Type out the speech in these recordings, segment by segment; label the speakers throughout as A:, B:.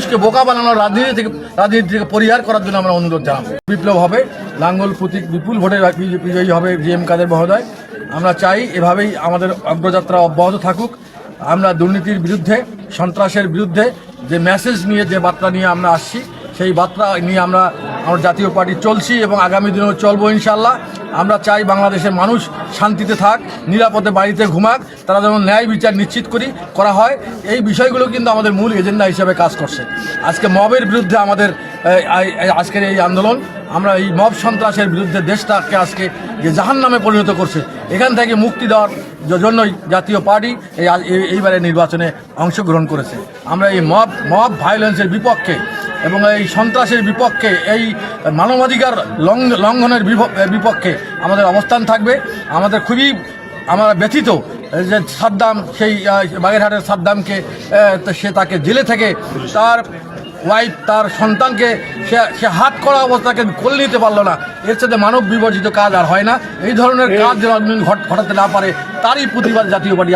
A: মানুষকে বোকা বানানোর রাজনীতি থেকে পরিহার করার জন্য আমরা অনুরোধ জানাবো। বিপ্লব হবে, লাঙ্গল প্রতীক বিপুল ভোটে বিজয়ী হবে জি.এম. কাদের মহোদয়। আমরা চাই এভাবেই আমাদের অগ্রযাত্রা অব্যাহত থাকুক। আমরা দুর্নীতির বিরুদ্ধে, সন্ত্রাসের বিরুদ্ধে যে মেসেজ নিয়ে, যে বার্তা নিয়ে আমরা আসছি, সেই বার্তা নিয়ে আমরা আমার জাতীয় পার্টি চলছি এবং আগামী দিনেও চলবো ইনশাল্লাহ। আমরা চাই বাংলাদেশের মানুষ শান্তিতে থাক, নিরাপদে বাড়িতে ঘুমাক, তারা যেমন ন্যায় বিচার নিশ্চিত করা হয়। এই বিষয়গুলো কিন্তু আমাদের মূল এজেন্ডা হিসেবে কাজ করছে। আজকে মবের বিরুদ্ধে আমাদের আজকের এই আন্দোলন, আমরা এই মব সন্ত্রাসের বিরুদ্ধে দেশটাকে আজকে যে জাহান্নামে পরিণত করছে, এখান থেকে মুক্তি দেওয়ার জন্যই জাতীয় পার্টি এইবারে নির্বাচনে অংশগ্রহণ করেছে। আমরা এই মব ভায়োলেন্সের বিপক্ষে এবং এই সন্ত্রাসের বিপক্ষে, এই মানবাধিকার লঙ্ঘনের বিপক্ষে আমাদের অবস্থান থাকবে। আমরা ব্যথিত যে সাদ্দাম, সেই বাগেরহাটের সাদ্দামকে তাকে জেলে থেকে তার ওয়াইফ, তার সন্তানকে সে হাত করা অবস্থাকে কোলে নিতে পারলো না। এর সাথে মানব বিবর্জিত কাজ আর হয় না। এই ধরনের কাজ যেন ঘটাতে না পারে, তারই প্রতিবাদ জাতীয় পার্টি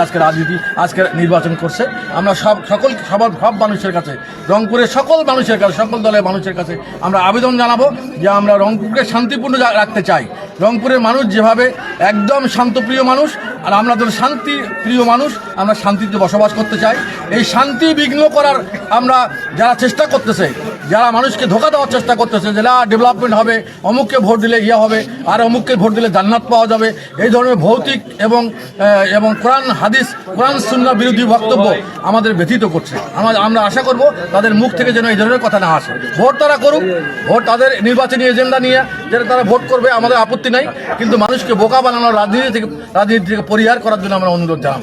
A: আজকে নির্বাচন করছে। আমরা সব মানুষের কাছে, রংপুরের সকল মানুষের কাছে, সকল দলের মানুষের কাছে আমরা আবেদন জানাবো যে আমরা রংপুরকে শান্তিপূর্ণ রাখতে চাই। রংপুরের মানুষ যেভাবে একদম শান্তপ্রিয় মানুষ, আর আমরা তো শান্তিপ্রিয় মানুষ, আমরা শান্তিতে বসবাস করতে চাই। এই শান্তি বিঘ্ন করার আমরা যারা চেষ্টা করতেছে, যারা মানুষকে ধোঁকা দেওয়ার চেষ্টা করতেছে, যে না ডেভেলপমেন্ট হবে, অমুককে ভোট দিলে ইয়ে হবে, আর অমুককে ভোট দিলে জান্নাত পাওয়া যাবে, এই ধরনের ভৌতিক এবং কোরআন সুন্নাহ বিরোধী বক্তব্য আমাদের ব্যথিত করছে। আমরা আশা করব তাদের মুখ থেকে যেন এই ধরনের কথা না আসে। ভোট তারা করুক, ভোট তাদের নির্বাচনী এজেন্ডা নিয়ে যেটা তারা ভোট করবে, আমাদের আপত্তি নাই, কিন্তু মানুষকে বোকা বানানোর রাজনীতি থেকে পরিহার করার জন্য আমরা অনুরোধ জানাবো।